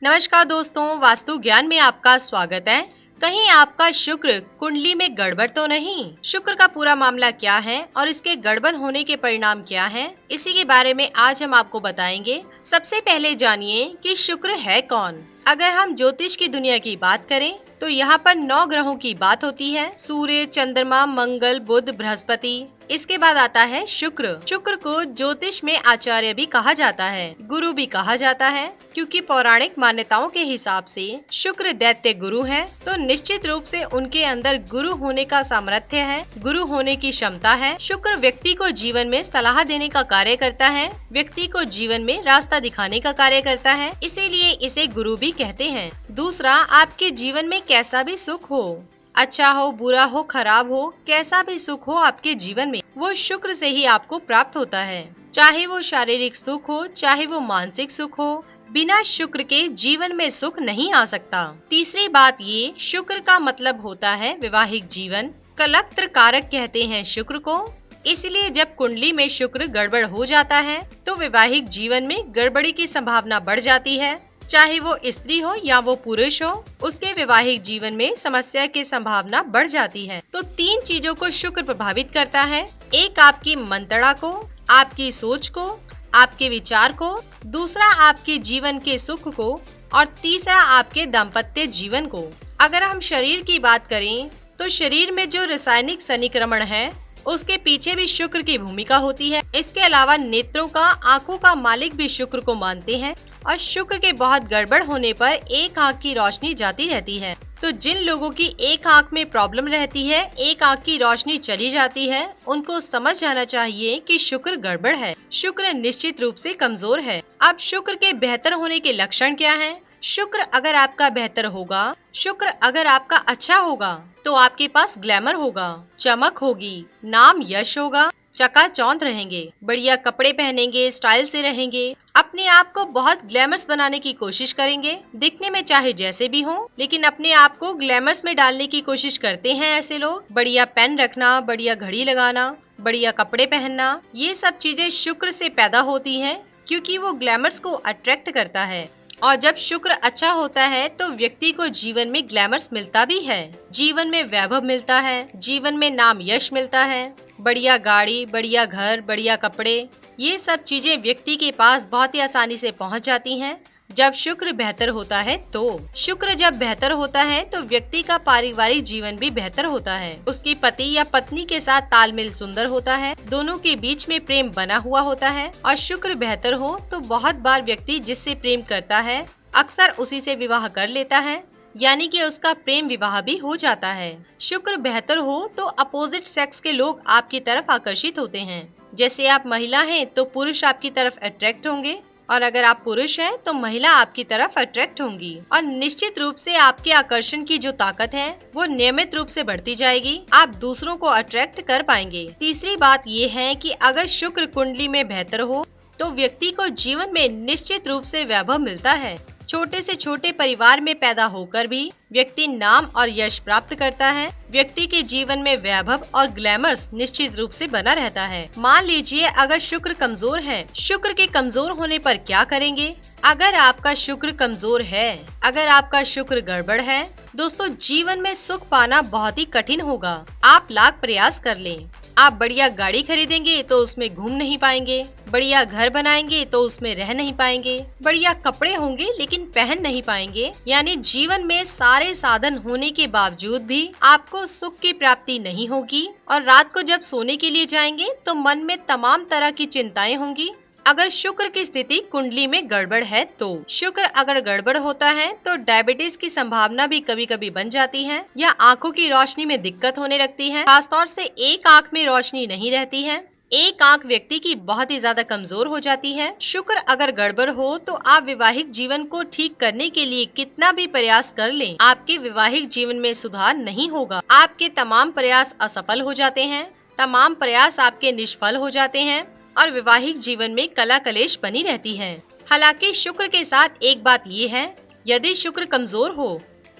नमस्कार दोस्तों, वास्तु ज्ञान में आपका स्वागत है। कहीं आपका शुक्र कुंडली में गड़बड़ तो नहीं? शुक्र का पूरा मामला क्या है और इसके गड़बड़ होने के परिणाम क्या हैं? इसी के बारे में आज हम आपको बताएंगे। सबसे पहले जानिए कि शुक्र है कौन। अगर हम ज्योतिष की दुनिया की बात करें तो यहाँ पर 9 ग्रहों की बात होती है। सूर्य, चंद्रमा, मंगल, बुध, बृहस्पति। इसके बाद आता है शुक्र। शुक्र को ज्योतिष में आचार्य भी कहा जाता है, गुरु भी कहा जाता है, क्योंकि पौराणिक मान्यताओं के हिसाब से शुक्र दैत्य गुरु है, तो निश्चित रूप से उनके अंदर गुरु होने का सामर्थ्य है, गुरु होने की क्षमता है। शुक्र व्यक्ति को जीवन में सलाह देने का कार्य करता है, व्यक्ति को जीवन में रास्ता दिखाने का कार्य करता है, इसीलिए इसे गुरु भी कहते हैं। दूसरा, आपके जीवन में कैसा भी सुख हो, अच्छा हो, बुरा हो, खराब हो, कैसा भी सुख हो आपके जीवन में, वो शुक्र से ही आपको प्राप्त होता है। चाहे वो शारीरिक सुख हो, चाहे वो मानसिक सुख हो, बिना शुक्र के जीवन में सुख नहीं आ सकता। तीसरी बात ये, शुक्र का मतलब होता है वैवाहिक जीवन। कलत्र कारक कहते हैं शुक्र को, इसलिए जब कुंडली में शुक्र गड़बड़ हो जाता है तो वैवाहिक जीवन में गड़बड़ी की संभावना बढ़ जाती है। चाहे वो स्त्री हो या वो पुरुष हो, उसके वैवाहिक जीवन में समस्या की संभावना बढ़ जाती है। तो 3 चीजों को शुक्र प्रभावित करता है। एक, आपकी मंत्रणा को, आपकी सोच को, आपके विचार को। दूसरा, आपके जीवन के सुख को। और तीसरा, आपके दाम्पत्य जीवन को। अगर हम शरीर की बात करें तो शरीर में जो रासायनिक सन्निक्रमण है उसके पीछे भी शुक्र की भूमिका होती है। इसके अलावा नेत्रों का, आँखों का मालिक भी शुक्र को मानते हैं, और शुक्र के बहुत गड़बड़ होने पर एक आँख की रोशनी जाती रहती है। तो जिन लोगों की एक आँख में प्रॉब्लम रहती है, एक आँख की रोशनी चली जाती है, उनको समझ जाना चाहिए कि शुक्र गड़बड़ है, शुक्र निश्चित रूप से कमजोर है। अब शुक्र के बेहतर होने के लक्षण क्या हैं? शुक्र अगर आपका बेहतर होगा, शुक्र अगर आपका अच्छा होगा तो आपके पास ग्लैमर होगा, चमक होगी, नाम यश होगा, चकाचौंध रहेंगे, बढ़िया कपड़े पहनेंगे, स्टाइल से रहेंगे, अपने आप को बहुत ग्लैमरस बनाने की कोशिश करेंगे। दिखने में चाहे जैसे भी हो, लेकिन अपने आप को ग्लैमरस में डालने की कोशिश करते हैं ऐसे लोग। बढ़िया पेन रखना, बढ़िया घड़ी लगाना, बढ़िया कपड़े पहनना, ये सब चीजें शुक्र से पैदा होती हैं, क्योंकि वो ग्लैमर्स को अट्रैक्ट करता है। और जब शुक्र अच्छा होता है तो व्यक्ति को जीवन में ग्लैमर्स मिलता भी है, जीवन में वैभव मिलता है, जीवन में नाम यश मिलता है, बढ़िया गाड़ी, बढ़िया घर, बढ़िया कपड़े, ये सब चीजें व्यक्ति के पास बहुत ही आसानी से पहुंच जाती हैं जब शुक्र बेहतर होता है। तो शुक्र जब बेहतर होता है तो व्यक्ति का पारिवारिक जीवन भी बेहतर होता है, उसकी पति या पत्नी के साथ तालमेल सुंदर होता है, दोनों के बीच में प्रेम बना हुआ होता है। और शुक्र बेहतर हो तो बहुत बार व्यक्ति जिससे प्रेम करता है अक्सर उसी से विवाह कर लेता है, यानी कि उसका प्रेम विवाह भी हो जाता है। शुक्र बेहतर हो तो अपोजिट सेक्स के लोग आपकी तरफ आकर्षित होते हैं। जैसे आप महिला हैं तो पुरुष आपकी तरफ अट्रैक्ट होंगे, और अगर आप पुरुष हैं तो महिला आपकी तरफ अट्रैक्ट होंगी, और निश्चित रूप से आपके आकर्षण की जो ताकत है वो नियमित रूप से बढ़ती जाएगी, आप दूसरों को अट्रैक्ट कर पाएंगे। तीसरी बात ये है कि अगर शुक्र कुंडली में बेहतर हो तो व्यक्ति को जीवन में निश्चित रूप से वैभव मिलता है। छोटे से छोटे परिवार में पैदा होकर भी व्यक्ति नाम और यश प्राप्त करता है। व्यक्ति के जीवन में वैभव और ग्लैमर्स निश्चित रूप से बना रहता है। मान लीजिए अगर शुक्र कमजोर है, शुक्र के कमजोर होने पर क्या करेंगे? अगर आपका शुक्र कमजोर है, अगर आपका शुक्र गड़बड़ है, दोस्तों जीवन में सुख पाना बहुत ही कठिन होगा। आप लाख प्रयास कर लें, आप बढ़िया गाड़ी खरीदेंगे तो उसमें घूम नहीं पाएंगे, बढ़िया घर बनाएंगे तो उसमें रह नहीं पाएंगे, बढ़िया कपड़े होंगे लेकिन पहन नहीं पाएंगे। यानी जीवन में सारे साधन होने के बावजूद भी आपको सुख की प्राप्ति नहीं होगी, और रात को जब सोने के लिए जाएंगे तो मन में तमाम तरह की चिंताएं होंगी। अगर शुक्र की स्थिति कुंडली में गड़बड़ है तो शुक्र अगर गड़बड़ होता है तो डायबिटीज की संभावना भी कभी कभी बन जाती है, या आंखों की रोशनी में दिक्कत होने लगती है। खासतौर से एक आंख में रोशनी नहीं रहती है, एक आंख व्यक्ति की बहुत ही ज्यादा कमजोर हो जाती है। शुक्र अगर गड़बड़ हो तो आप वैवाहिक जीवन को ठीक करने के लिए कितना भी प्रयास कर लें, आपके वैवाहिक जीवन में सुधार नहीं होगा। आपके तमाम प्रयास असफल हो जाते हैं, तमाम प्रयास आपके निष्फल हो जाते हैं, और वैवाहिक जीवन में कला कलेश बनी रहती है। हालांकि शुक्र के साथ एक बात ये है, यदि शुक्र कमजोर हो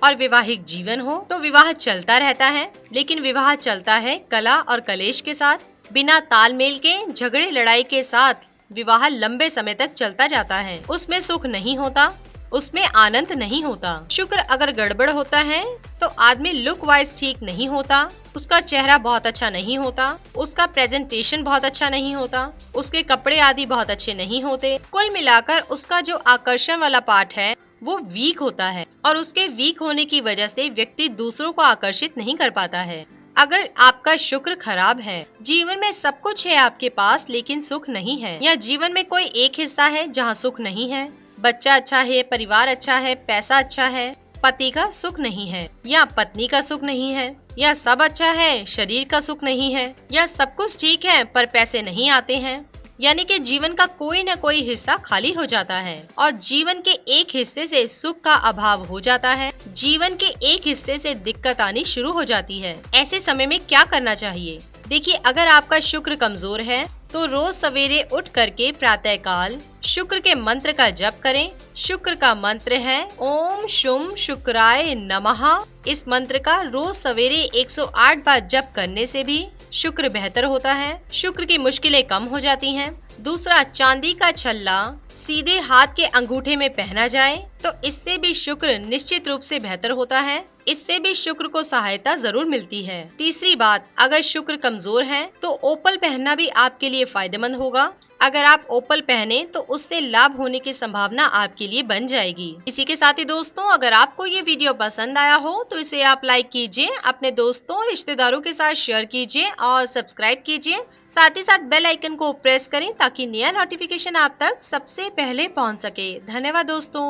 और वैवाहिक जीवन हो तो विवाह चलता रहता है, लेकिन विवाह चलता है कला और कलेश के साथ। बिना तालमेल के, झगड़े लड़ाई के साथ विवाह लंबे समय तक चलता जाता है, उसमें सुख नहीं होता। उसमें आनंद नहीं होता। शुक्र अगर गड़बड़ होता है तो आदमी लुक वाइज ठीक नहीं होता, उसका चेहरा बहुत अच्छा नहीं होता, उसका प्रेजेंटेशन बहुत अच्छा नहीं होता, उसके कपड़े आदि बहुत अच्छे नहीं होते। कुल मिलाकर उसका जो आकर्षण वाला पार्ट है वो वीक होता है और उसके वीक होने की वजह से व्यक्ति दूसरों को आकर्षित नहीं कर पाता है। अगर आपका शुक्र खराब है, जीवन में सब कुछ है आपके पास लेकिन सुख नहीं है, या जीवन में कोई एक हिस्सा है जहाँ सुख नहीं है, बच्चा अच्छा है, परिवार अच्छा है, पैसा अच्छा है, पति का सुख नहीं है, या पत्नी का सुख नहीं है, या सब अच्छा है शरीर का सुख नहीं है, या सब कुछ ठीक है पर पैसे नहीं आते हैं, यानी कि जीवन का कोई न कोई हिस्सा खाली हो जाता है और जीवन के एक हिस्से से सुख का अभाव हो जाता है, जीवन के एक हिस्से से दिक्कत आनी शुरू हो जाती है। ऐसे समय में क्या करना चाहिए? देखिए, अगर आपका शुक्र कमजोर है तो रोज सवेरे उठ करके प्रातः काल शुक्र के मंत्र का जप करें। शुक्र का मंत्र है ओम शुम शुक्राय नमः। इस मंत्र का रोज सवेरे 108 बार जप करने से भी शुक्र बेहतर होता है, शुक्र की मुश्किलें कम हो जाती हैं। दूसरा, चांदी का छल्ला सीधे हाथ के अंगूठे में पहना जाए तो इससे भी शुक्र निश्चित रूप से बेहतर होता है, इससे भी शुक्र को सहायता जरूर मिलती है। तीसरी बात, अगर शुक्र कमजोर है तो ओपल पहनना भी आपके लिए फायदेमंद होगा। अगर आप ओपल पहने तो उससे लाभ होने की संभावना आपके लिए बन जाएगी। इसी के साथ ही दोस्तों, अगर आपको ये वीडियो पसंद आया हो तो इसे आप लाइक कीजिए, अपने दोस्तों और रिश्तेदारों के साथ शेयर कीजिए और सब्सक्राइब कीजिए। साथ ही साथ बेल आइकन को प्रेस करें ताकि नया नोटिफिकेशन आप तक सबसे पहले पहुंच सके। धन्यवाद दोस्तों।